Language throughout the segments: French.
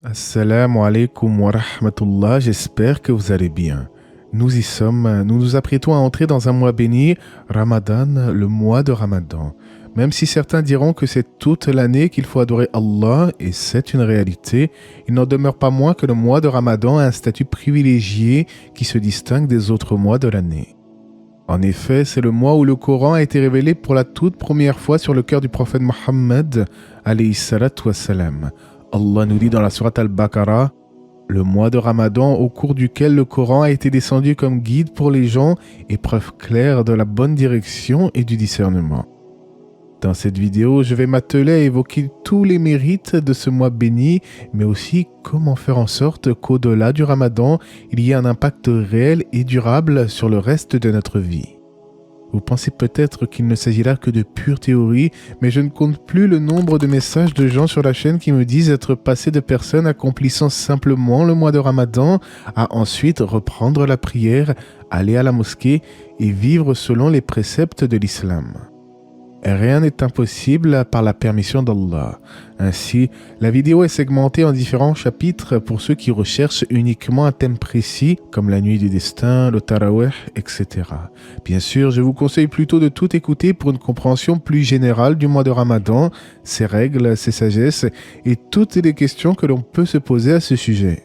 Assalamu alaikum wa rahmatullah, j'espère que vous allez bien. Nous y sommes, nous nous apprêtons à entrer dans un mois béni, Ramadan, le mois de Ramadan. Même si certains diront que c'est toute l'année qu'il faut adorer Allah, et c'est une réalité, il n'en demeure pas moins que le mois de Ramadan a un statut privilégié qui se distingue des autres mois de l'année. En effet, c'est le mois où le Coran a été révélé pour la toute première fois sur le cœur du prophète Mohammed, alayhi salatu wassalam. Allah nous dit dans la sourate Al-Baqarah, le mois de Ramadan au cours duquel le Coran a été descendu comme guide pour les gens et preuve claire de la bonne direction et du discernement. Dans cette vidéo, je vais m'atteler à évoquer tous les mérites de ce mois béni, mais aussi comment faire en sorte qu'au-delà du Ramadan, il y ait un impact réel et durable sur le reste de notre vie. Vous pensez peut-être qu'il ne s'agit là que de pure théorie, mais je ne compte plus le nombre de messages de gens sur la chaîne qui me disent être passés de personnes accomplissant simplement le mois de Ramadan à ensuite reprendre la prière, aller à la mosquée et vivre selon les préceptes de l'islam. Rien n'est impossible par la permission d'Allah. Ainsi, la vidéo est segmentée en différents chapitres pour ceux qui recherchent uniquement un thème précis, comme la nuit du destin, le tarawih, etc. Bien sûr, je vous conseille plutôt de tout écouter pour une compréhension plus générale du mois de Ramadan, ses règles, ses sagesses et toutes les questions que l'on peut se poser à ce sujet.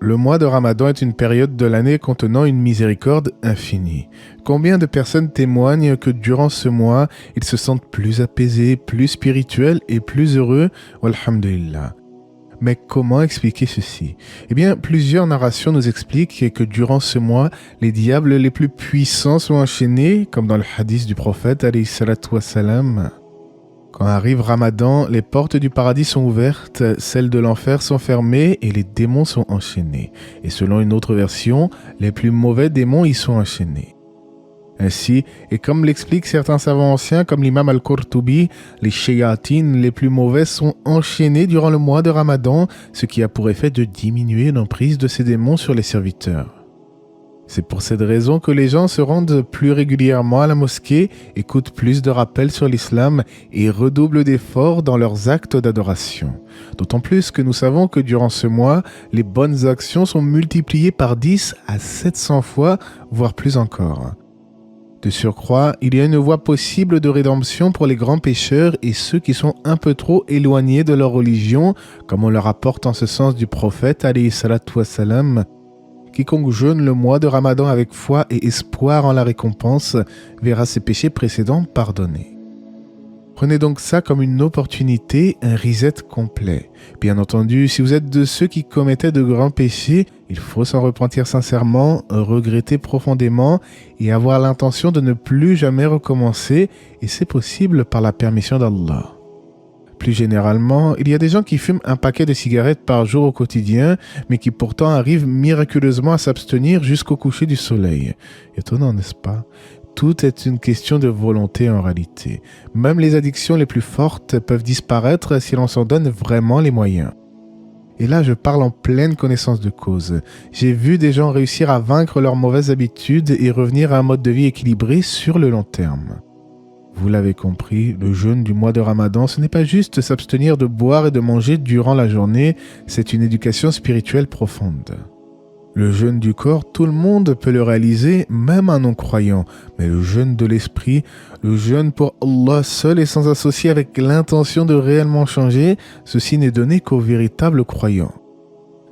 Le mois de Ramadan est une période de l'année contenant une miséricorde infinie. Combien de personnes témoignent que durant ce mois, ils se sentent plus apaisés, plus spirituels et plus heureux, walhamdulillah. Mais comment expliquer ceci? Eh bien, plusieurs narrations nous expliquent que durant ce mois, les diables les plus puissants sont enchaînés, comme dans le hadith du prophète, alayhi salatu wassalam. Quand arrive Ramadan, les portes du paradis sont ouvertes, celles de l'enfer sont fermées et les démons sont enchaînés. Et selon une autre version, les plus mauvais démons y sont enchaînés. Ainsi, et comme l'expliquent certains savants anciens comme l'imam Al-Qurtubi, les shayatines les plus mauvais sont enchaînés durant le mois de Ramadan, ce qui a pour effet de diminuer l'emprise de ces démons sur les serviteurs. C'est pour cette raison que les gens se rendent plus régulièrement à la mosquée, écoutent plus de rappels sur l'islam et redoublent d'efforts dans leurs actes d'adoration. D'autant plus que nous savons que durant ce mois, les bonnes actions sont multipliées par 10 à 700 fois, voire plus encore. De surcroît, il y a une voie possible de rédemption pour les grands pécheurs et ceux qui sont un peu trop éloignés de leur religion, comme on le rapporte en ce sens du prophète, alayhi salatu wassalam. Quiconque jeûne le mois de Ramadan avec foi et espoir en la récompense verra ses péchés précédents pardonnés. Prenez donc ça comme une opportunité, un reset complet. Bien entendu, si vous êtes de ceux qui commettaient de grands péchés, il faut s'en repentir sincèrement, regretter profondément et avoir l'intention de ne plus jamais recommencer, et c'est possible par la permission d'Allah. Plus généralement, il y a des gens qui fument un paquet de cigarettes par jour au quotidien, mais qui pourtant arrivent miraculeusement à s'abstenir jusqu'au coucher du soleil. Étonnant, n'est-ce pas? Tout est une question de volonté en réalité. Même les addictions les plus fortes peuvent disparaître si l'on s'en donne vraiment les moyens. Et là, je parle en pleine connaissance de cause. J'ai vu des gens réussir à vaincre leurs mauvaises habitudes et revenir à un mode de vie équilibré sur le long terme. Vous l'avez compris, le jeûne du mois de Ramadan, ce n'est pas juste s'abstenir de boire et de manger durant la journée, c'est une éducation spirituelle profonde. Le jeûne du corps, tout le monde peut le réaliser, même un non-croyant, mais le jeûne de l'esprit, le jeûne pour Allah seul et sans associer avec l'intention de réellement changer, ceci n'est donné qu'aux véritables croyants.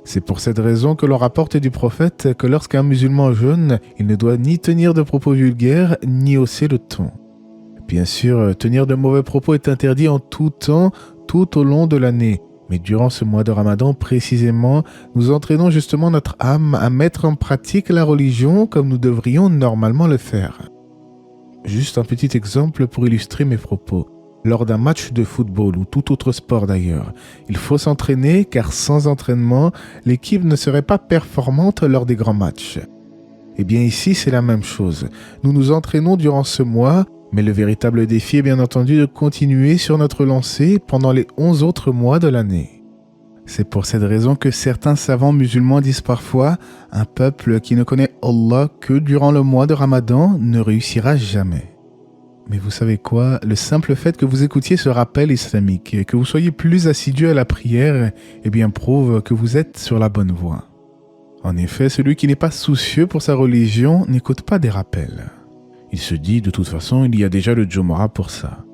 C'est pour cette raison que l'on rapporte du prophète que lorsqu'un musulman jeûne, il ne doit ni tenir de propos vulgaires, ni hausser le ton. Bien sûr, tenir de mauvais propos est interdit en tout temps, tout au long de l'année. Mais durant ce mois de Ramadan, précisément, nous entraînons justement notre âme à mettre en pratique la religion comme nous devrions normalement le faire. Juste un petit exemple pour illustrer mes propos. Lors d'un match de football ou tout autre sport d'ailleurs, il faut s'entraîner car sans entraînement, l'équipe ne serait pas performante lors des grands matchs. Eh bien ici, c'est la même chose. Nous nous entraînons durant ce mois, mais le véritable défi est bien entendu de continuer sur notre lancée pendant les 11 autres mois de l'année. C'est pour cette raison que certains savants musulmans disent parfois « Un peuple qui ne connaît Allah que durant le mois de Ramadan ne réussira jamais ». Mais vous savez quoi? Le simple fait que vous écoutiez ce rappel islamique et que vous soyez plus assidu à la prière, eh bien prouve que vous êtes sur la bonne voie. En effet, celui qui n'est pas soucieux pour sa religion n'écoute pas des rappels. Il se dit, de toute façon, il y a déjà le Jumu'ah pour ça.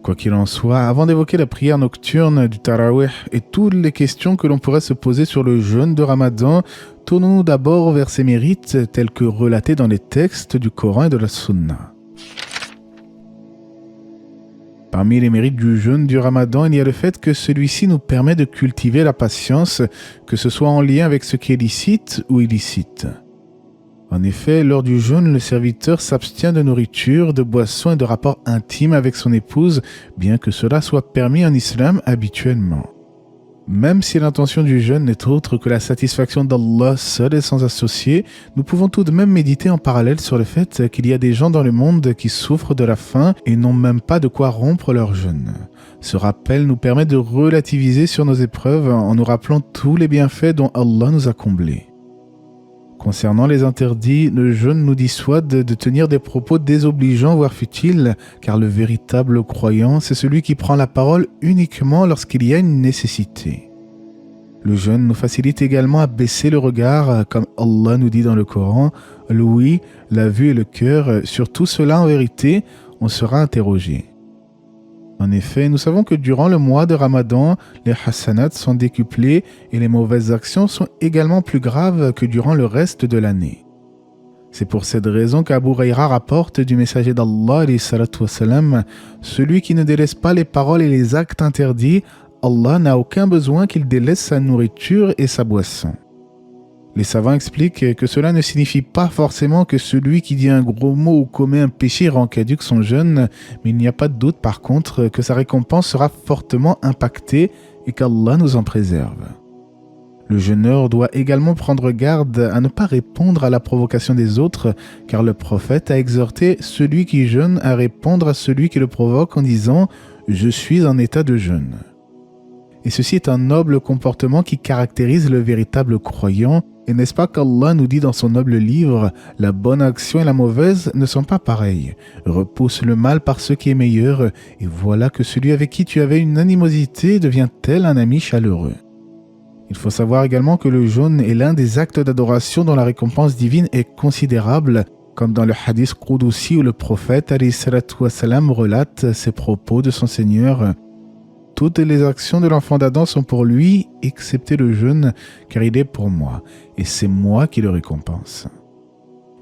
Quoi qu'il en soit, avant d'évoquer la prière nocturne du Tarawih et toutes les questions que l'on pourrait se poser sur le jeûne de Ramadan, tournons-nous d'abord vers ses mérites tels que relatés dans les textes du Coran et de la Sunna. Parmi les mérites du jeûne du Ramadan, il y a le fait que celui-ci nous permet de cultiver la patience, que ce soit en lien avec ce qui est licite ou illicite. En effet, lors du jeûne, le serviteur s'abstient de nourriture, de boissons et de rapports intimes avec son épouse, bien que cela soit permis en islam habituellement. Même si l'intention du jeûne n'est autre que la satisfaction d'Allah seul et sans associé, nous pouvons tout de même méditer en parallèle sur le fait qu'il y a des gens dans le monde qui souffrent de la faim et n'ont même pas de quoi rompre leur jeûne. Ce rappel nous permet de relativiser sur nos épreuves en nous rappelant tous les bienfaits dont Allah nous a comblés. Concernant les interdits, le jeûne nous dissuade de tenir des propos désobligeants voire futiles, car le véritable croyant, c'est celui qui prend la parole uniquement lorsqu'il y a une nécessité. Le jeûne nous facilite également à baisser le regard, comme Allah nous dit dans le Coran, « L'ouïe, la vue et le cœur, sur tout cela en vérité, on sera interrogé. » En effet, nous savons que durant le mois de Ramadan, les hasanats sont décuplés et les mauvaises actions sont également plus graves que durant le reste de l'année. C'est pour cette raison qu'Abu Huraira rapporte du messager d'Allah, celui qui ne délaisse pas les paroles et les actes interdits, Allah n'a aucun besoin qu'il délaisse sa nourriture et sa boisson. Les savants expliquent que cela ne signifie pas forcément que celui qui dit un gros mot ou commet un péché rend caduc son jeûne, mais il n'y a pas de doute par contre que sa récompense sera fortement impactée et qu'Allah nous en préserve. Le jeûneur doit également prendre garde à ne pas répondre à la provocation des autres, car le prophète a exhorté celui qui jeûne à répondre à celui qui le provoque en disant « Je suis en état de jeûne ». Et ceci est un noble comportement qui caractérise le véritable croyant. Et n'est-ce pas qu'Allah nous dit dans son noble livre « La bonne action et la mauvaise ne sont pas pareilles. Repousse le mal par ce qui est meilleur, et voilà que celui avec qui tu avais une animosité devient tel un ami chaleureux. » Il faut savoir également que le jeûne est l'un des actes d'adoration dont la récompense divine est considérable, comme dans le hadith Qudusi où le prophète relate ces propos de son Seigneur. Toutes les actions de l'enfant d'Adam sont pour lui, excepté le jeûne, car il est pour moi, et c'est moi qui le récompense.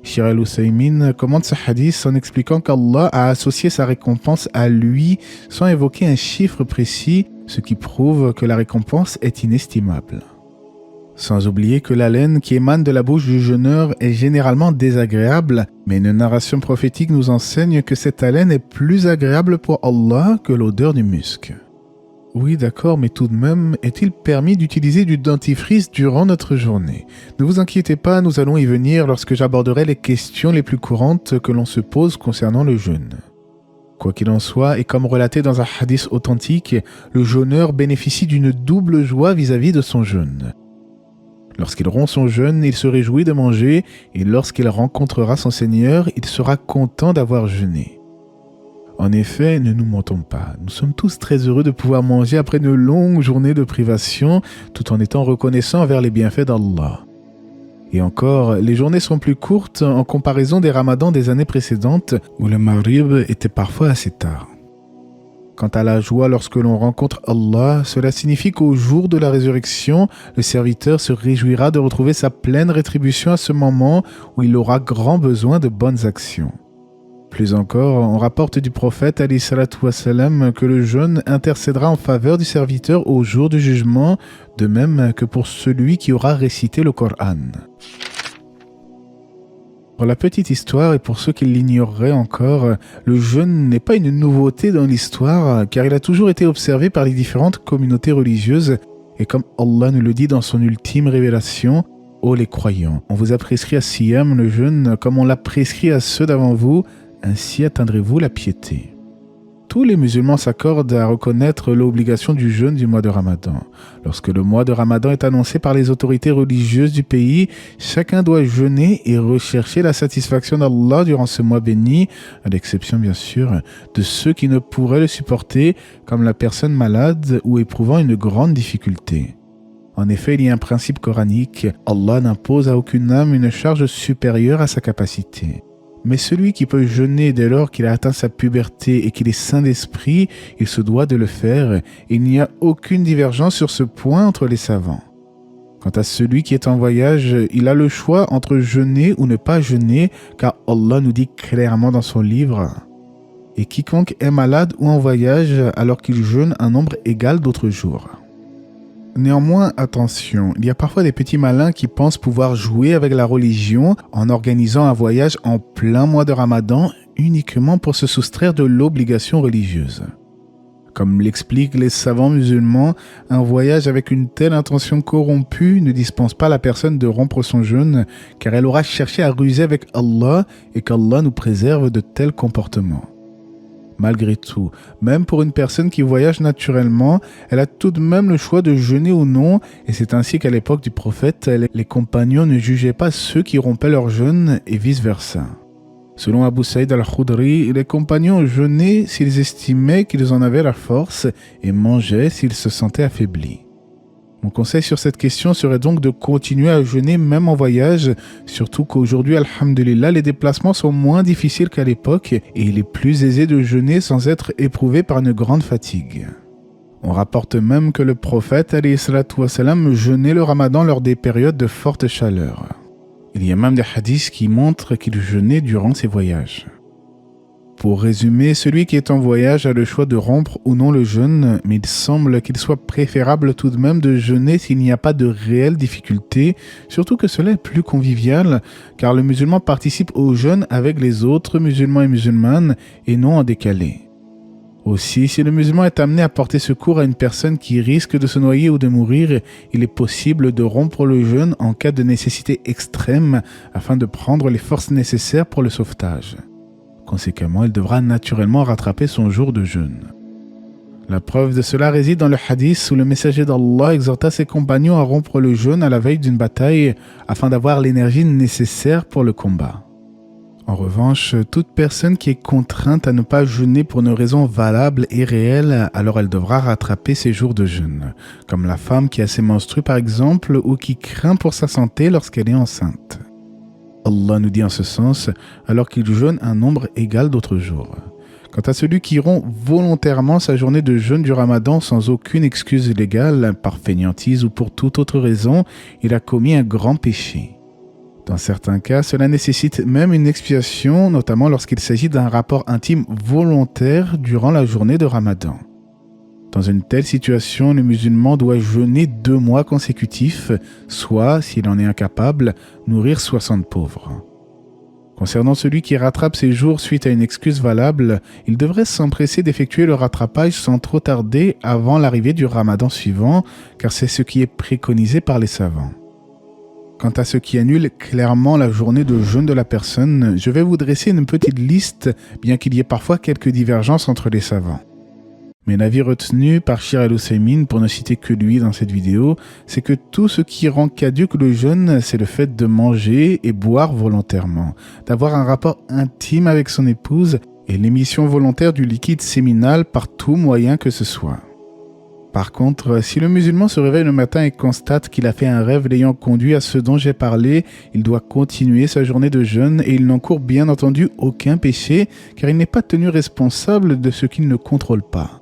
Shir al-Husaymin commente ce hadith en expliquant qu'Allah a associé sa récompense à lui sans évoquer un chiffre précis, ce qui prouve que la récompense est inestimable. Sans oublier que l'haleine qui émane de la bouche du jeûneur est généralement désagréable, mais une narration prophétique nous enseigne que cette haleine est plus agréable pour Allah que l'odeur du musc. Oui, d'accord, mais tout de même, est-il permis d'utiliser du dentifrice durant notre journée? Ne vous inquiétez pas, nous allons y venir lorsque j'aborderai les questions les plus courantes que l'on se pose concernant le jeûne. Quoi qu'il en soit, et comme relaté dans un hadith authentique, le jeûneur bénéficie d'une double joie vis-à-vis de son jeûne. Lorsqu'il rompt son jeûne, il se réjouit de manger, et lorsqu'il rencontrera son Seigneur, il sera content d'avoir jeûné. En effet, ne nous mentons pas, nous sommes tous très heureux de pouvoir manger après une longue journée de privation, tout en étant reconnaissants envers les bienfaits d'Allah. Et encore, les journées sont plus courtes en comparaison des ramadans des années précédentes, où le maghrib était parfois assez tard. Quant à la joie lorsque l'on rencontre Allah, cela signifie qu'au jour de la résurrection, le serviteur se réjouira de retrouver sa pleine rétribution à ce moment où il aura grand besoin de bonnes actions. Plus encore, on rapporte du prophète que le jeûne intercédera en faveur du serviteur au jour du jugement, de même que pour celui qui aura récité le Coran. Pour la petite histoire et pour ceux qui l'ignoreraient encore, le jeûne n'est pas une nouveauté dans l'histoire car il a toujours été observé par les différentes communautés religieuses et comme Allah nous le dit dans son ultime révélation, « Ô les croyants, on vous a prescrit à Siyam le jeûne comme on l'a prescrit à ceux d'avant vous, ainsi atteindrez-vous la piété. » tous les musulmans s'accordent à reconnaître l'obligation du jeûne du mois de Ramadan. Lorsque le mois de Ramadan est annoncé par les autorités religieuses du pays, chacun doit jeûner et rechercher la satisfaction d'Allah durant ce mois béni, à l'exception bien sûr de ceux qui ne pourraient le supporter, comme la personne malade ou éprouvant une grande difficulté. En effet, il y a un principe coranique, Allah n'impose à aucune âme une charge supérieure à sa capacité. Mais celui qui peut jeûner dès lors qu'il a atteint sa puberté et qu'il est sain d'esprit, il se doit de le faire. Il n'y a aucune divergence sur ce point entre les savants. Quant à celui qui est en voyage, il a le choix entre jeûner ou ne pas jeûner, car Allah nous dit clairement dans son livre « Et quiconque est malade ou en voyage alors qu'il jeûne un nombre égal d'autres jours ». Néanmoins, attention, il y a parfois des petits malins qui pensent pouvoir jouer avec la religion en organisant un voyage en plein mois de Ramadan uniquement pour se soustraire de l'obligation religieuse. Comme l'expliquent les savants musulmans, un voyage avec une telle intention corrompue ne dispense pas la personne de rompre son jeûne, car elle aura cherché à ruser avec Allah et qu'Allah nous préserve de tels comportements. Malgré tout, même pour une personne qui voyage naturellement, elle a tout de même le choix de jeûner ou non, et c'est ainsi qu'à l'époque du prophète, les compagnons ne jugeaient pas ceux qui rompaient leur jeûne et vice-versa. Selon Abu Saïd al-Khudri, les compagnons jeûnaient s'ils estimaient qu'ils en avaient la force et mangeaient s'ils se sentaient affaiblis. Mon conseil sur cette question serait donc de continuer à jeûner même en voyage, surtout qu'aujourd'hui, alhamdulillah, les déplacements sont moins difficiles qu'à l'époque et il est plus aisé de jeûner sans être éprouvé par une grande fatigue. On rapporte même que le prophète, alayhi salatu wassalam, jeûnait le ramadan lors des périodes de forte chaleur. Il y a même des hadiths qui montrent qu'il jeûnait durant ses voyages. Pour résumer, celui qui est en voyage a le choix de rompre ou non le jeûne, mais il semble qu'il soit préférable tout de même de jeûner s'il n'y a pas de réelle difficulté, surtout que cela est plus convivial, car le musulman participe au jeûne avec les autres musulmans et musulmanes et non en décalé. Aussi, si le musulman est amené à porter secours à une personne qui risque de se noyer ou de mourir, il est possible de rompre le jeûne en cas de nécessité extrême afin de prendre les forces nécessaires pour le sauvetage. Conséquemment, il devra naturellement rattraper son jour de jeûne. La preuve de cela réside dans le hadith où le messager d'Allah exhorta ses compagnons à rompre le jeûne à la veille d'une bataille afin d'avoir l'énergie nécessaire pour le combat. En revanche, toute personne qui est contrainte à ne pas jeûner pour une raison valable et réelle, alors elle devra rattraper ses jours de jeûne, comme la femme qui a ses menstrues par exemple ou qui craint pour sa santé lorsqu'elle est enceinte. Allah nous dit en ce sens, alors qu'il jeûne un nombre égal d'autres jours. Quant à celui qui rompt volontairement sa journée de jeûne du Ramadan sans aucune excuse légale, par fainéantise ou pour toute autre raison, il a commis un grand péché. Dans certains cas, cela nécessite même une expiation, notamment lorsqu'il s'agit d'un rapport intime volontaire durant la journée de Ramadan. Dans une telle situation, le musulman doit jeûner 2 mois consécutifs, soit, s'il en est incapable, nourrir 60 pauvres. Concernant celui qui rattrape ses jours suite à une excuse valable, il devrait s'empresser d'effectuer le rattrapage sans trop tarder avant l'arrivée du Ramadan suivant, car c'est ce qui est préconisé par les savants. Quant à ce qui annule clairement la journée de jeûne de la personne, je vais vous dresser une petite liste, bien qu'il y ait parfois quelques divergences entre les savants. Mais l'avis retenu par Sheikh Al-Uthaymin, pour ne citer que lui dans cette vidéo, c'est que tout ce qui rend caduque le jeûne, c'est le fait de manger et boire volontairement, d'avoir un rapport intime avec son épouse et l'émission volontaire du liquide séminal par tout moyen que ce soit. Par contre, si le musulman se réveille le matin et constate qu'il a fait un rêve l'ayant conduit à ce dont j'ai parlé, il doit continuer sa journée de jeûne et il n'encourt bien entendu aucun péché, car il n'est pas tenu responsable de ce qu'il ne contrôle pas.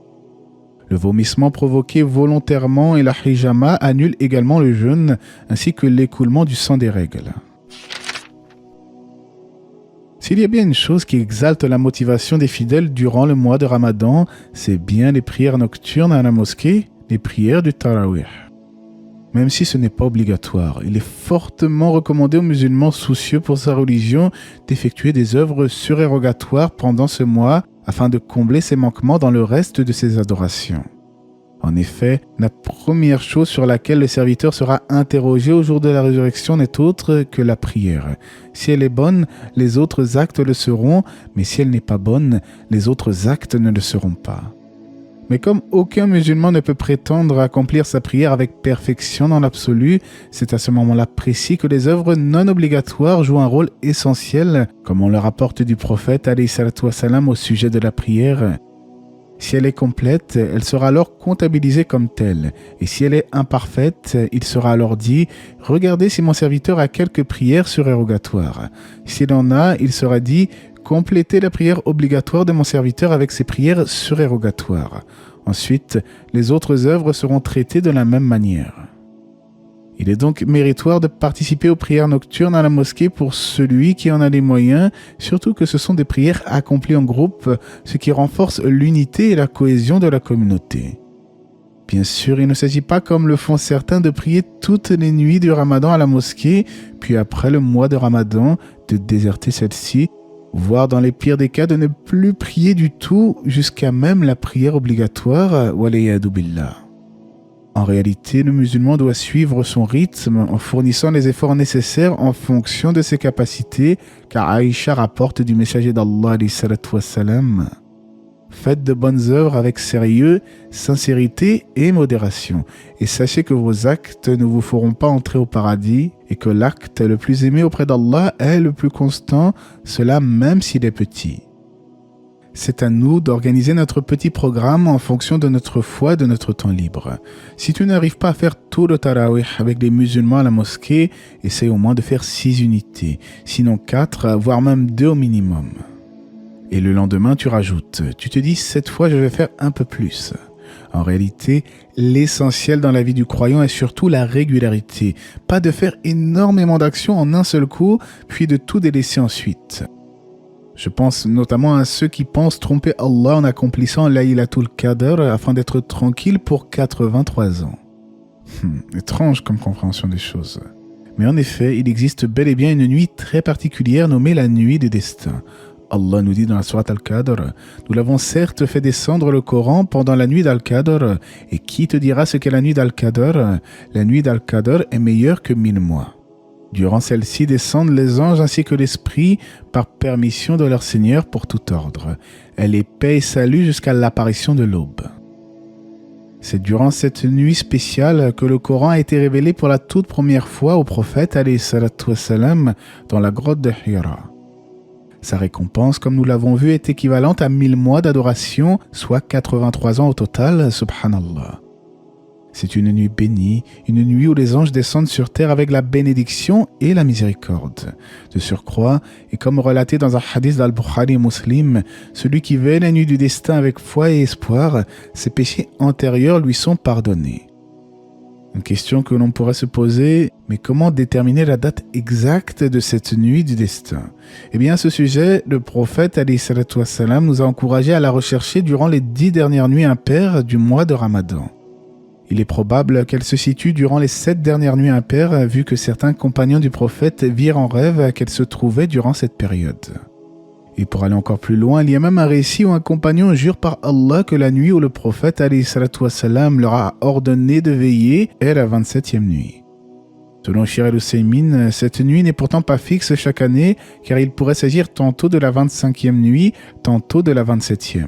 Le vomissement provoqué volontairement et la hijama annulent également le jeûne, ainsi que l'écoulement du sang des règles. S'il y a bien une chose qui exalte la motivation des fidèles durant le mois de Ramadan, c'est bien les prières nocturnes à la mosquée, les prières du Tarawih. Même si ce n'est pas obligatoire, il est fortement recommandé aux musulmans soucieux pour sa religion d'effectuer des œuvres surérogatoires pendant ce mois afin de combler ses manquements dans le reste de ses adorations. En effet, la première chose sur laquelle le serviteur sera interrogé au jour de la résurrection n'est autre que la prière. Si elle est bonne, les autres actes le seront, mais si elle n'est pas bonne, les autres actes ne le seront pas. Mais comme aucun musulman ne peut prétendre accomplir sa prière avec perfection dans l'absolu, c'est à ce moment-là précis que les œuvres non obligatoires jouent un rôle essentiel, comme on le rapporte du prophète alayhi salatu wassalam au sujet de la prière. Si elle est complète, elle sera alors comptabilisée comme telle. Et si elle est imparfaite, il sera alors dit « Regardez si mon serviteur a quelques prières surérogatoires. » S'il en a, il sera dit « Complétez la prière obligatoire de mon serviteur avec ses prières surérogatoires. » Ensuite, les autres œuvres seront traitées de la même manière. Il est donc méritoire de participer aux prières nocturnes à la mosquée pour celui qui en a les moyens, surtout que ce sont des prières accomplies en groupe, ce qui renforce l'unité et la cohésion de la communauté. Bien sûr, il ne s'agit pas, comme le font certains, de prier toutes les nuits du Ramadan à la mosquée, puis après le mois de Ramadan, de déserter celle-ci, voire dans les pires des cas de ne plus prier du tout jusqu'à même la prière obligatoire, waliyadu billah. En réalité, le musulman doit suivre son rythme en fournissant les efforts nécessaires en fonction de ses capacités, car Aïcha rapporte du messager d'Allah alayhi salatu wassalam. Faites de bonnes œuvres avec sérieux, sincérité et modération, et sachez que vos actes ne vous feront pas entrer au paradis, et que l'acte le plus aimé auprès d'Allah est le plus constant, cela même s'il est petit. C'est à nous d'organiser notre petit programme en fonction de notre foi et de notre temps libre. Si tu n'arrives pas à faire tout le tarawih avec les musulmans à la mosquée, essaye au moins de faire 6 unités, sinon 4, voire même 2 au minimum. Et le lendemain, tu rajoutes. Tu te dis, cette fois, je vais faire un peu plus. En réalité, l'essentiel dans la vie du croyant est surtout la régularité. Pas de faire énormément d'actions en un seul coup, puis de tout délaisser ensuite. Je pense notamment à ceux qui pensent tromper Allah en accomplissant Laylatul Qadr afin d'être tranquille pour 83 ans. Étrange comme compréhension des choses. Mais en effet, il existe bel et bien une nuit très particulière nommée la nuit des destins. Allah nous dit dans la sourate Al-Qadr, « Nous l'avons certes fait descendre le Coran pendant la nuit d'Al-Qadr, et qui te dira ce qu'est la nuit d'Al-Qadr? La nuit d'Al-Qadr est meilleure que 1000 mois. » Durant celle-ci descendent les anges ainsi que l'esprit par permission de leur Seigneur pour tout ordre. Elle est paix et salut jusqu'à l'apparition de l'aube. C'est durant cette nuit spéciale que le Coran a été révélé pour la toute première fois au prophète alayhi salatu wassalam dans la grotte de Hira. Sa récompense, comme nous l'avons vu, est équivalente à 1000 mois d'adoration, soit 83 ans au total, subhanallah. C'est une nuit bénie, une nuit où les anges descendent sur terre avec la bénédiction et la miséricorde. De surcroît, et comme relaté dans un hadith d'Al-Bukhari et Muslim, celui qui veille la nuit du destin avec foi et espoir, ses péchés antérieurs lui sont pardonnés. Une question que l'on pourrait se poser, mais comment déterminer la date exacte de cette nuit du destin? Eh bien, à ce sujet, le prophète alayhi salatu wassalam nous a encouragés à la rechercher durant les 10 dernières nuits impaires du mois de Ramadan. Il est probable qu'elle se situe durant les 7 dernières nuits impaires, vu que certains compagnons du prophète virent en rêve qu'elle se trouvait durant cette période. Et pour aller encore plus loin, il y a même un récit où un compagnon jure par Allah que la nuit où le prophète alayhi salatu wassalam leur a ordonné de veiller est la 27e nuit. Selon Sheikh al-Uthaymin, cette nuit n'est pourtant pas fixe chaque année, car il pourrait s'agir tantôt de la 25e nuit, tantôt de la 27e.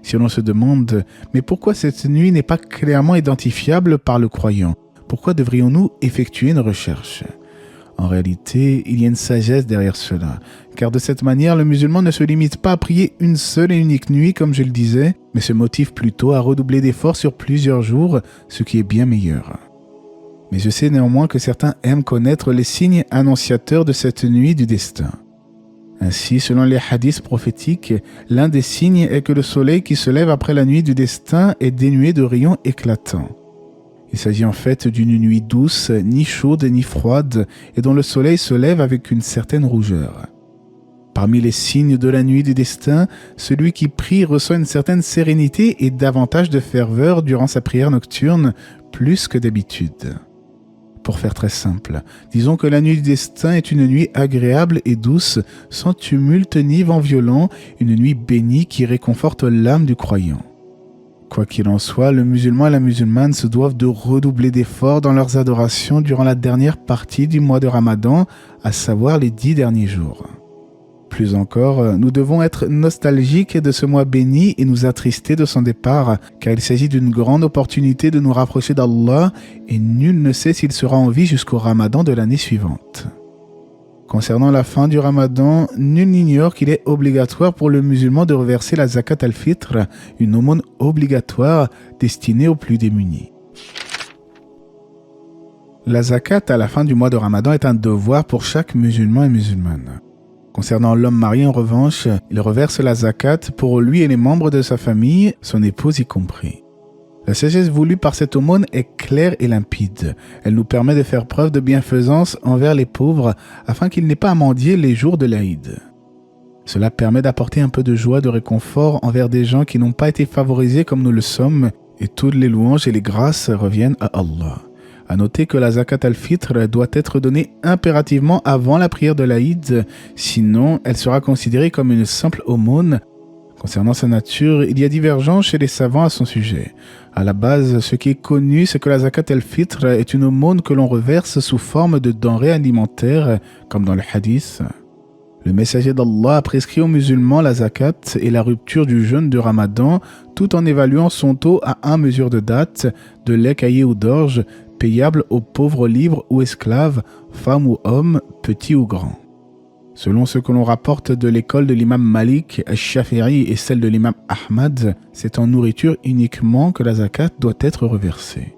Si l'on se demande, mais pourquoi cette nuit n'est pas clairement identifiable par le croyant? Pourquoi devrions-nous effectuer une recherche? En réalité, il y a une sagesse derrière cela, car de cette manière, le musulman ne se limite pas à prier une seule et unique nuit, comme je le disais, mais se motive plutôt à redoubler d'efforts sur plusieurs jours, ce qui est bien meilleur. Mais je sais néanmoins que certains aiment connaître les signes annonciateurs de cette nuit du destin. Ainsi, selon les hadiths prophétiques, l'un des signes est que le soleil qui se lève après la nuit du destin est dénué de rayons éclatants. Il s'agit en fait d'une nuit douce, ni chaude ni froide, et dont le soleil se lève avec une certaine rougeur. Parmi les signes de la nuit du destin, celui qui prie reçoit une certaine sérénité et davantage de ferveur durant sa prière nocturne, plus que d'habitude. Pour faire très simple, disons que la nuit du destin est une nuit agréable et douce, sans tumulte ni vent violent, une nuit bénie qui réconforte l'âme du croyant. Quoi qu'il en soit, le musulman et la musulmane se doivent de redoubler d'efforts dans leurs adorations durant la dernière partie du mois de Ramadan, à savoir les 10 derniers jours. Plus encore, nous devons être nostalgiques de ce mois béni et nous attrister de son départ, car il s'agit d'une grande opportunité de nous rapprocher d'Allah et nul ne sait s'il sera en vie jusqu'au Ramadan de l'année suivante. Concernant la fin du Ramadan, nul n'ignore qu'il est obligatoire pour le musulman de reverser la zakat al-fitr, une aumône obligatoire destinée aux plus démunis. La zakat à la fin du mois de Ramadan est un devoir pour chaque musulman et musulmane. Concernant l'homme marié en revanche, il reverse la zakat pour lui et les membres de sa famille, son épouse y compris. La sagesse voulue par cette aumône est claire et limpide. Elle nous permet de faire preuve de bienfaisance envers les pauvres afin qu'ils n'aient pas à mendier les jours de l'Aïd. Cela permet d'apporter un peu de joie, de réconfort envers des gens qui n'ont pas été favorisés comme nous le sommes et toutes les louanges et les grâces reviennent à Allah. À noter que la zakat al-fitr doit être donnée impérativement avant la prière de l'Aïd, sinon elle sera considérée comme une simple aumône. Concernant sa nature, il y a divergence chez les savants à son sujet. À la base, ce qui est connu, c'est que la zakat al-fitr est une aumône que l'on reverse sous forme de denrées alimentaires, comme dans le hadith. Le messager d'Allah a prescrit aux musulmans la zakat et la rupture du jeûne de Ramadan, tout en évaluant son taux à 1 mesure de date, de lait caillé ou d'orge, payable aux pauvres libres ou esclaves, femmes ou hommes, petits ou grands. Selon ce que l'on rapporte de l'école de l'imam Malik, al-Shafi'i et celle de l'imam Ahmad, c'est en nourriture uniquement que la zakat doit être reversée.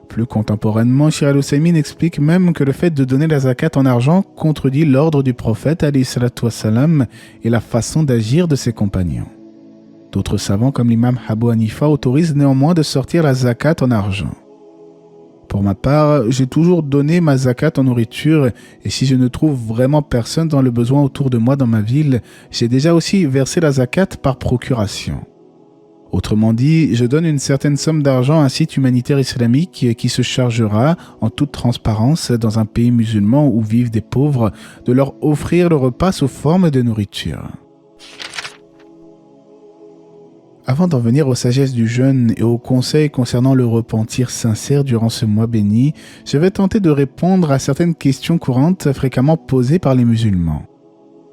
Plus contemporainement, Cheikh Al-Ousaymin explique même que le fait de donner la zakat en argent contredit l'ordre du prophète alayhi salatu wassalam et la façon d'agir de ses compagnons. D'autres savants comme l'imam Abu Hanifa autorisent néanmoins de sortir la zakat en argent. Pour ma part, j'ai toujours donné ma zakat en nourriture et si je ne trouve vraiment personne dans le besoin autour de moi dans ma ville, j'ai déjà aussi versé la zakat par procuration. Autrement dit, je donne une certaine somme d'argent à un site humanitaire islamique qui se chargera, en toute transparence, dans un pays musulman où vivent des pauvres, de leur offrir le repas sous forme de nourriture. Avant d'en venir aux sagesses du jeûne et aux conseils concernant le repentir sincère durant ce mois béni, je vais tenter de répondre à certaines questions courantes fréquemment posées par les musulmans.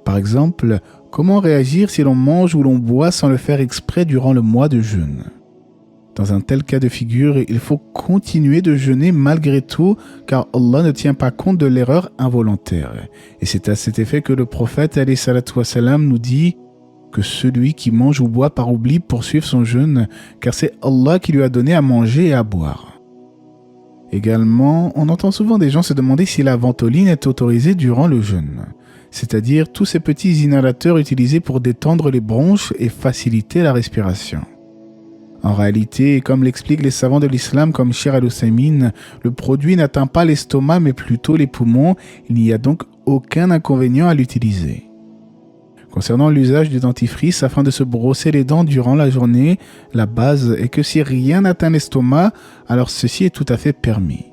Par exemple, comment réagir si l'on mange ou l'on boit sans le faire exprès durant le mois de jeûne ? Dans un tel cas de figure, il faut continuer de jeûner malgré tout, car Allah ne tient pas compte de l'erreur involontaire. Et c'est à cet effet que le prophète alayhi salatu wassalam nous dit que celui qui mange ou boit par oubli poursuive son jeûne, car c'est Allah qui lui a donné à manger et à boire. Également, on entend souvent des gens se demander si la ventoline est autorisée durant le jeûne, c'est-à-dire tous ces petits inhalateurs utilisés pour détendre les bronches et faciliter la respiration. En réalité, comme l'expliquent les savants de l'islam comme Cheikh Al-Ousaymin, le produit n'atteint pas l'estomac mais plutôt les poumons, il n'y a donc aucun inconvénient à l'utiliser. Concernant l'usage du dentifrice afin de se brosser les dents durant la journée, la base est que si rien n'atteint l'estomac, alors ceci est tout à fait permis.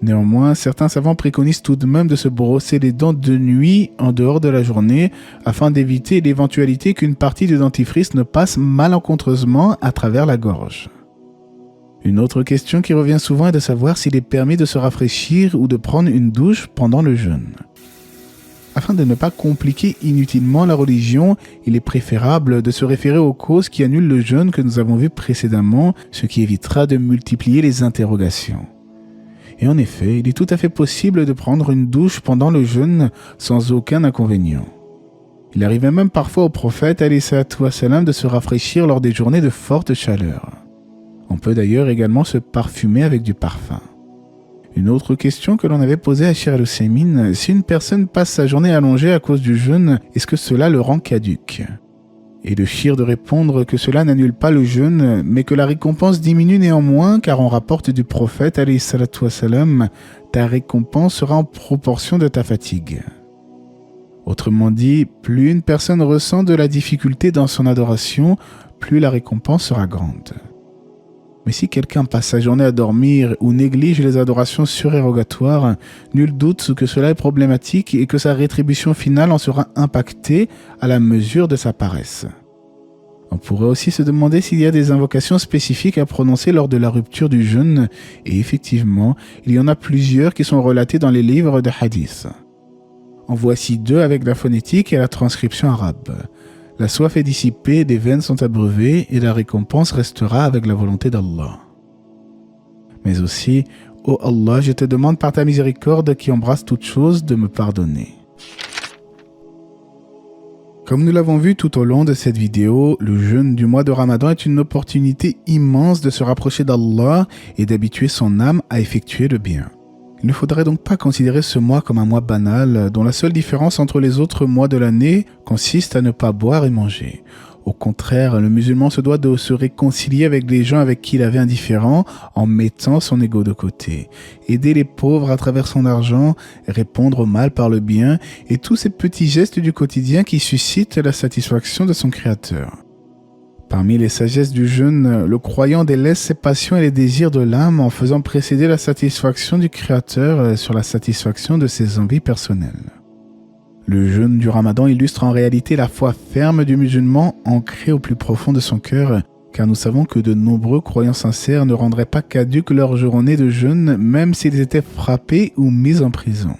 Néanmoins, certains savants préconisent tout de même de se brosser les dents de nuit en dehors de la journée afin d'éviter l'éventualité qu'une partie du dentifrice ne passe malencontreusement à travers la gorge. Une autre question qui revient souvent est de savoir s'il est permis de se rafraîchir ou de prendre une douche pendant le jeûne. Afin de ne pas compliquer inutilement la religion, il est préférable de se référer aux causes qui annulent le jeûne que nous avons vu précédemment, ce qui évitera de multiplier les interrogations. Et en effet, il est tout à fait possible de prendre une douche pendant le jeûne sans aucun inconvénient. Il arrivait même parfois au prophète alayhi salatu wassalam de se rafraîchir lors des journées de forte chaleur. On peut d'ailleurs également se parfumer avec du parfum. Une autre question que l'on avait posée à Cheikh Al-Ousaymin, si une personne passe sa journée allongée à cause du jeûne, est-ce que cela le rend caduc ? Et le shir de répondre que cela n'annule pas le jeûne, mais que la récompense diminue néanmoins, car on rapporte du prophète alayhi salatu wassalam, ta récompense sera en proportion de ta fatigue. Autrement dit, plus une personne ressent de la difficulté dans son adoration, plus la récompense sera grande. Mais si quelqu'un passe sa journée à dormir ou néglige les adorations surérogatoires, nul doute que cela est problématique et que sa rétribution finale en sera impactée à la mesure de sa paresse. On pourrait aussi se demander s'il y a des invocations spécifiques à prononcer lors de la rupture du jeûne, et effectivement, il y en a plusieurs qui sont relatées dans les livres de hadith. En voici 2 avec la phonétique et la transcription arabe. La soif est dissipée, les veines sont abreuvées et la récompense restera avec la volonté d'Allah. Mais aussi, ô Allah, je te demande par ta miséricorde qui embrasse toutes choses de me pardonner. Comme nous l'avons vu tout au long de cette vidéo, le jeûne du mois de Ramadan est une opportunité immense de se rapprocher d'Allah et d'habituer son âme à effectuer le bien. Il ne faudrait donc pas considérer ce mois comme un mois banal, dont la seule différence entre les autres mois de l'année consiste à ne pas boire et manger. Au contraire, le musulman se doit de se réconcilier avec les gens avec qui il avait un différend en mettant son ego de côté, aider les pauvres à travers son argent, répondre au mal par le bien et tous ces petits gestes du quotidien qui suscitent la satisfaction de son Créateur. Parmi les sagesses du jeûne, le croyant délaisse ses passions et les désirs de l'âme en faisant précéder la satisfaction du Créateur sur la satisfaction de ses envies personnelles. Le jeûne du Ramadan illustre en réalité la foi ferme du musulman ancrée au plus profond de son cœur, car nous savons que de nombreux croyants sincères ne rendraient pas caduque leur journée de jeûne même s'ils étaient frappés ou mis en prison.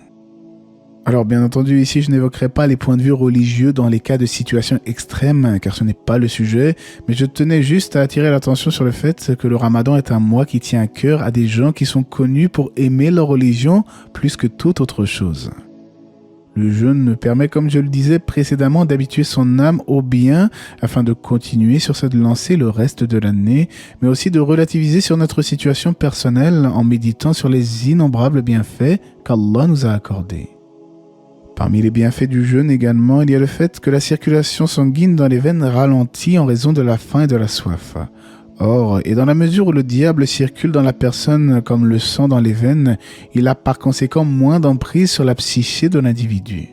Alors bien entendu, ici je n'évoquerai pas les points de vue religieux dans les cas de situations extrêmes, car ce n'est pas le sujet, mais je tenais juste à attirer l'attention sur le fait que le Ramadan est un mois qui tient à cœur à des gens qui sont connus pour aimer leur religion plus que toute autre chose. Le jeûne permet, comme je le disais précédemment, d'habituer son âme au bien afin de continuer sur cette lancée le reste de l'année, mais aussi de relativiser sur notre situation personnelle en méditant sur les innombrables bienfaits qu'Allah nous a accordés. Parmi les bienfaits du jeûne également, il y a le fait que la circulation sanguine dans les veines ralentit en raison de la faim et de la soif. Or, et dans la mesure où le diable circule dans la personne comme le sang dans les veines, il a par conséquent moins d'emprise sur la psyché de l'individu.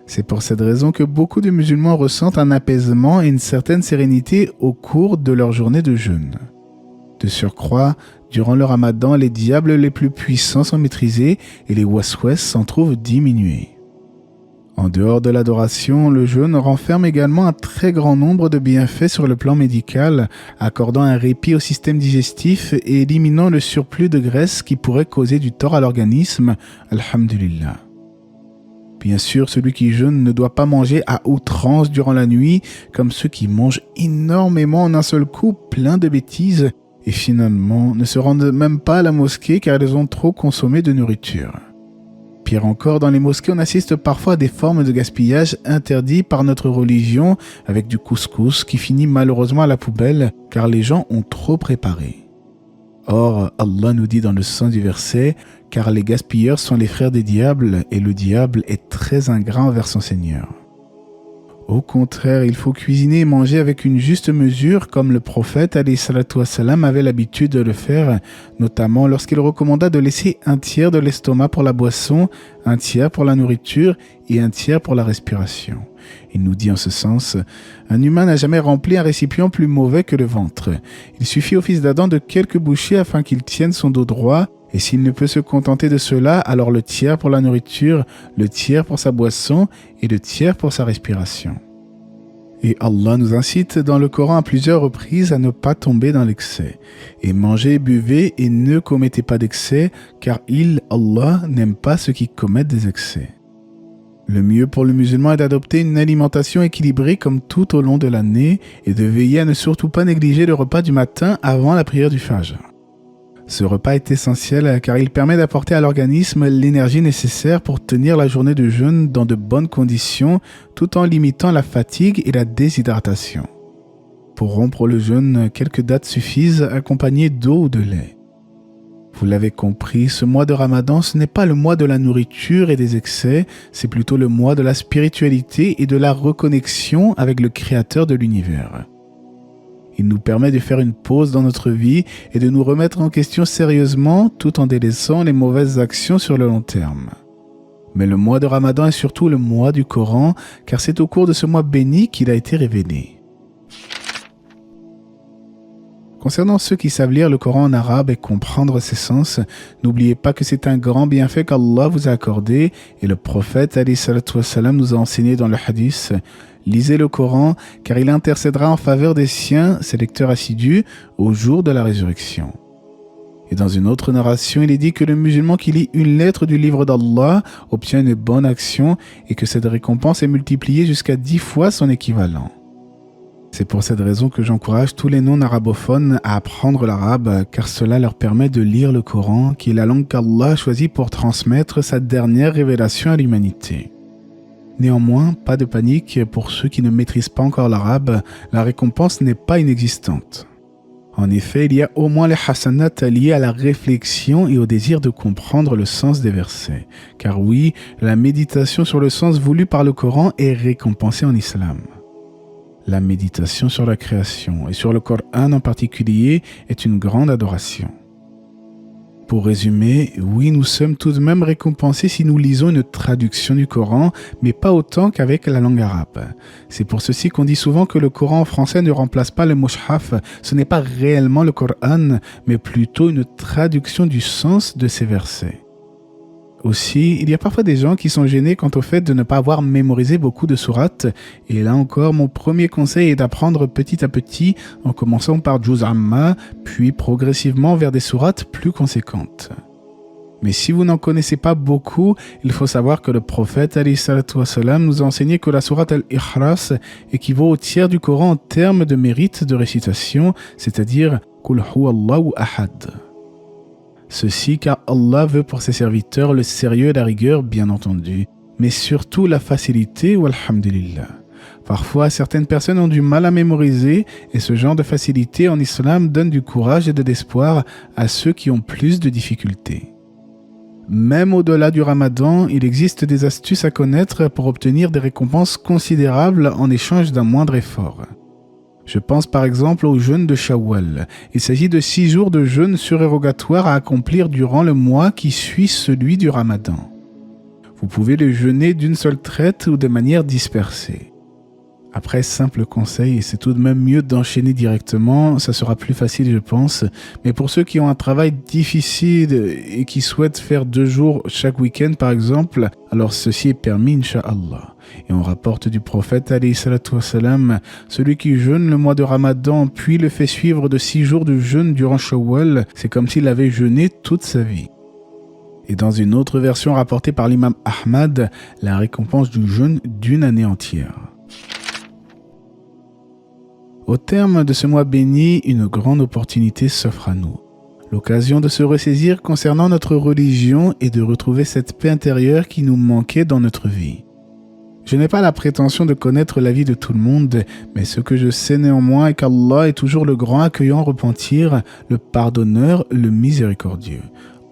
C'est pour cette raison que beaucoup de musulmans ressentent un apaisement et une certaine sérénité au cours de leur journée de jeûne. De surcroît, durant le Ramadan, les diables les plus puissants sont maîtrisés et les waswas s'en trouvent diminués. En dehors de l'adoration, le jeûne renferme également un très grand nombre de bienfaits sur le plan médical, accordant un répit au système digestif et éliminant le surplus de graisse qui pourrait causer du tort à l'organisme. Alhamdulillah. Bien sûr, celui qui jeûne ne doit pas manger à outrance durant la nuit, comme ceux qui mangent énormément en un seul coup, plein de bêtises, et finalement ne se rendent même pas à la mosquée car ils ont trop consommé de nourriture. Pire encore, dans les mosquées, on assiste parfois à des formes de gaspillage interdits par notre religion avec du couscous qui finit malheureusement à la poubelle car les gens ont trop préparé. Or, Allah nous dit dans le sens du verset « Car les gaspilleurs sont les frères des diables et le diable est très ingrat envers son Seigneur. » Au contraire, il faut cuisiner et manger avec une juste mesure comme le prophète alayhi salatu wassalam avait l'habitude de le faire, notamment lorsqu'il recommanda de laisser un tiers de l'estomac pour la boisson, un tiers pour la nourriture et un tiers pour la respiration. Il nous dit en ce sens, un humain n'a jamais rempli un récipient plus mauvais que le ventre. Il suffit au fils d'Adam de quelques bouchées afin qu'il tienne son dos droit, et s'il ne peut se contenter de cela, alors le tiers pour la nourriture, le tiers pour sa boisson et le tiers pour sa respiration. Et Allah nous incite dans le Coran à plusieurs reprises à ne pas tomber dans l'excès. Et mangez, buvez et ne commettez pas d'excès, car Allah, n'aime pas ceux qui commettent des excès. Le mieux pour le musulman est d'adopter une alimentation équilibrée comme tout au long de l'année et de veiller à ne surtout pas négliger le repas du matin avant la prière du Fajr. Ce repas est essentiel car il permet d'apporter à l'organisme l'énergie nécessaire pour tenir la journée de jeûne dans de bonnes conditions tout en limitant la fatigue et la déshydratation. Pour rompre le jeûne, quelques dates suffisent accompagnées d'eau ou de lait. Vous l'avez compris, ce mois de Ramadan, ce n'est pas le mois de la nourriture et des excès, c'est plutôt le mois de la spiritualité et de la reconnexion avec le Créateur de l'univers. Il nous permet de faire une pause dans notre vie et de nous remettre en question sérieusement tout en délaissant les mauvaises actions sur le long terme. Mais le mois de Ramadan est surtout le mois du Coran, car c'est au cours de ce mois béni qu'il a été révélé. Concernant ceux qui savent lire le Coran en arabe et comprendre ses sens, n'oubliez pas que c'est un grand bienfait qu'Allah vous a accordé et le prophète alayhi salatu wassalam nous a enseigné dans le hadith. Lisez le Coran, car il intercédera en faveur des siens, ses lecteurs assidus, au jour de la résurrection. Et dans une autre narration, il est dit que le musulman qui lit une lettre du livre d'Allah obtient une bonne action et que cette récompense est multipliée jusqu'à 10 fois son équivalent. C'est pour cette raison que j'encourage tous les non-arabophones à apprendre l'arabe, car cela leur permet de lire le Coran, qui est la langue qu'Allah a choisie pour transmettre sa dernière révélation à l'humanité. Néanmoins, pas de panique pour ceux qui ne maîtrisent pas encore l'arabe, la récompense n'est pas inexistante. En effet, il y a au moins les hasanat liés à la réflexion et au désir de comprendre le sens des versets. Car oui, la méditation sur le sens voulu par le Coran est récompensée en islam. La méditation sur la création et sur le Coran en particulier est une grande adoration. Pour résumer, oui, nous sommes tout de même récompensés si nous lisons une traduction du Coran, mais pas autant qu'avec la langue arabe. C'est pour ceci qu'on dit souvent que le Coran en français ne remplace pas le mushaf. Ce n'est pas réellement le Coran, mais plutôt une traduction du sens de ces versets. Aussi, il y a parfois des gens qui sont gênés quant au fait de ne pas avoir mémorisé beaucoup de sourates. Et là encore, mon premier conseil est d'apprendre petit à petit, en commençant par Juz Amma, puis progressivement vers des sourates plus conséquentes. Mais si vous n'en connaissez pas beaucoup, il faut savoir que le prophète alayhi salatu wassalam nous a enseigné que la sourate Al-Ikhlas équivaut au tiers du Coran en termes de mérite de récitation, c'est-à-dire Qul huwallahu ahad. Ceci car Allah veut pour ses serviteurs le sérieux et la rigueur, bien entendu, mais surtout la facilité, walhamdulillah. Parfois, certaines personnes ont du mal à mémoriser et ce genre de facilité en islam donne du courage et de l'espoir à ceux qui ont plus de difficultés. Même au-delà du Ramadan, il existe des astuces à connaître pour obtenir des récompenses considérables en échange d'un moindre effort. Je pense par exemple au jeûne de Shawwal. Il s'agit de 6 jours de jeûne surérogatoires à accomplir durant le mois qui suit celui du Ramadan. Vous pouvez le jeûner d'une seule traite ou de manière dispersée. Après, simple conseil, c'est tout de même mieux d'enchaîner directement, ça sera plus facile je pense, mais pour ceux qui ont un travail difficile et qui souhaitent faire 2 jours chaque week-end par exemple, alors ceci est permis incha'Allah. Et on rapporte du prophète alayhi salatu wassalam, celui qui jeûne le mois de Ramadan puis le fait suivre de 6 jours de jeûne durant Shawwal, c'est comme s'il avait jeûné toute sa vie. Et dans une autre version rapportée par l'imam Ahmad, la récompense du jeûne d'une année entière. Au terme de ce mois béni, une grande opportunité s'offre à nous. L'occasion de se ressaisir concernant notre religion et de retrouver cette paix intérieure qui nous manquait dans notre vie. Je n'ai pas la prétention de connaître la vie de tout le monde, mais ce que je sais néanmoins est qu'Allah est toujours le grand accueillant repentir, le pardonneur, le miséricordieux.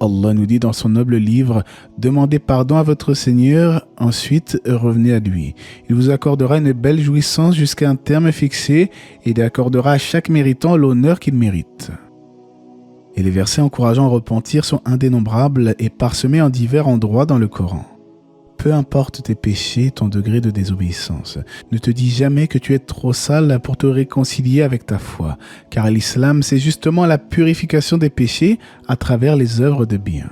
Allah nous dit dans son noble livre « Demandez pardon à votre Seigneur, ensuite revenez à lui. Il vous accordera une belle jouissance jusqu'à un terme fixé et il accordera à chaque méritant l'honneur qu'il mérite. » Et les versets encourageant à repentir sont indénombrables et parsemés en divers endroits dans le Coran. Peu importe tes péchés, ton degré de désobéissance. Ne te dis jamais que tu es trop sale pour te réconcilier avec ta foi, car l'islam, c'est justement la purification des péchés à travers les œuvres de bien.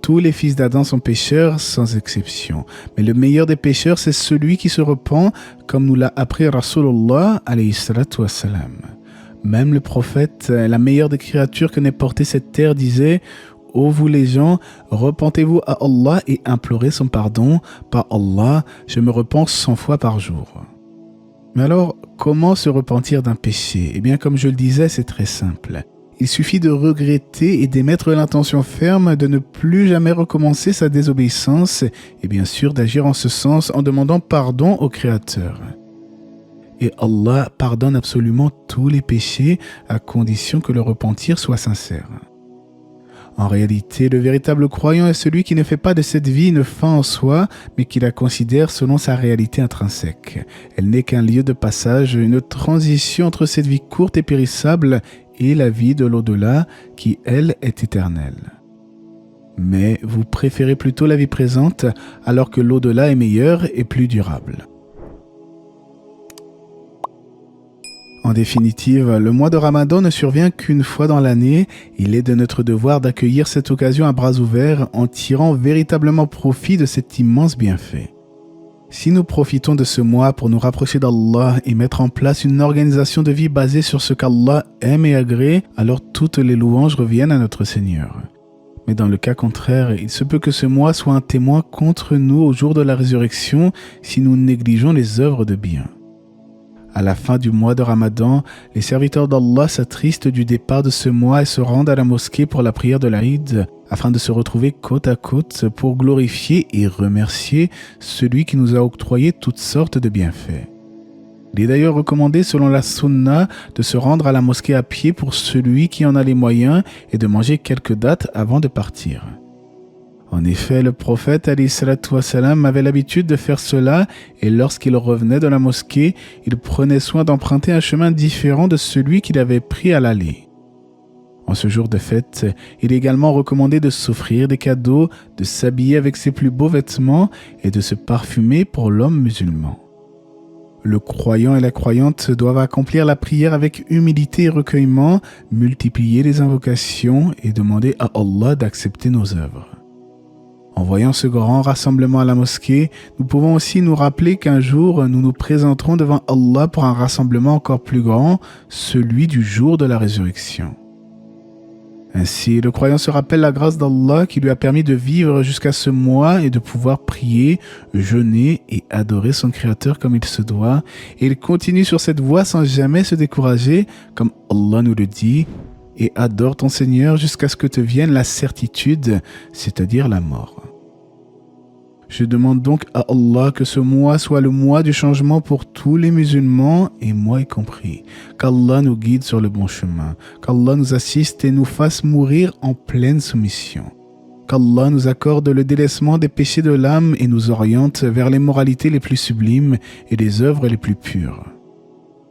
Tous les fils d'Adam sont pécheurs, sans exception. Mais le meilleur des pécheurs, c'est celui qui se repent, comme nous l'a appris Rasulullah alayhi salatu wassalam. Même le prophète, la meilleure des créatures que n'ait porté cette terre, disait « Ô vous les gens, repentez-vous à Allah et implorez son pardon. Par Allah, je me repens 100 fois par jour. » Mais alors, comment se repentir d'un péché ? Eh bien, comme je le disais, c'est très simple. Il suffit de regretter et d'émettre l'intention ferme de ne plus jamais recommencer sa désobéissance et bien sûr d'agir en ce sens en demandant pardon au Créateur. Et Allah pardonne absolument tous les péchés à condition que le repentir soit sincère. En réalité, le véritable croyant est celui qui ne fait pas de cette vie une fin en soi, mais qui la considère selon sa réalité intrinsèque. Elle n'est qu'un lieu de passage, une transition entre cette vie courte et périssable et la vie de l'au-delà, qui, elle, est éternelle. Mais vous préférez plutôt la vie présente, alors que l'au-delà est meilleur et plus durable. En définitive, le mois de Ramadan ne survient qu'une fois dans l'année. Il est de notre devoir d'accueillir cette occasion à bras ouverts en tirant véritablement profit de cet immense bienfait. Si nous profitons de ce mois pour nous rapprocher d'Allah et mettre en place une organisation de vie basée sur ce qu'Allah aime et agrée, alors toutes les louanges reviennent à notre Seigneur. Mais dans le cas contraire, il se peut que ce mois soit un témoin contre nous au jour de la résurrection si nous négligeons les œuvres de bien. À la fin du mois de Ramadan, les serviteurs d'Allah s'attristent du départ de ce mois et se rendent à la mosquée pour la prière de l'Aïd, afin de se retrouver côte à côte pour glorifier et remercier celui qui nous a octroyé toutes sortes de bienfaits. Il est d'ailleurs recommandé selon la sunna de se rendre à la mosquée à pied pour celui qui en a les moyens et de manger quelques dattes avant de partir. En effet, le prophète alayhi salatu wassalam avait l'habitude de faire cela et lorsqu'il revenait de la mosquée, il prenait soin d'emprunter un chemin différent de celui qu'il avait pris à l'aller. En ce jour de fête, il est également recommandé de s'offrir des cadeaux, de s'habiller avec ses plus beaux vêtements et de se parfumer pour l'homme musulman. Le croyant et la croyante doivent accomplir la prière avec humilité et recueillement, multiplier les invocations et demander à Allah d'accepter nos œuvres. En voyant ce grand rassemblement à la mosquée, nous pouvons aussi nous rappeler qu'un jour, nous nous présenterons devant Allah pour un rassemblement encore plus grand, celui du jour de la résurrection. Ainsi, le croyant se rappelle la grâce d'Allah qui lui a permis de vivre jusqu'à ce mois et de pouvoir prier, jeûner et adorer son Créateur comme il se doit. Et il continue sur cette voie sans jamais se décourager, comme Allah nous le dit, et adore ton Seigneur jusqu'à ce que te vienne la certitude, c'est-à-dire la mort. Je demande donc à Allah que ce mois soit le mois du changement pour tous les musulmans, et moi y compris. Qu'Allah nous guide sur le bon chemin. Qu'Allah nous assiste et nous fasse mourir en pleine soumission. Qu'Allah nous accorde le délaissement des péchés de l'âme et nous oriente vers les moralités les plus sublimes et les œuvres les plus pures.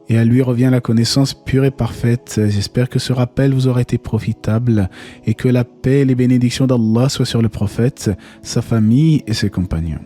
Et à lui revient la connaissance pure et parfaite. J'espère que ce rappel vous aura été profitable et que la paix et les bénédictions d'Allah soient sur le prophète, sa famille et ses compagnons.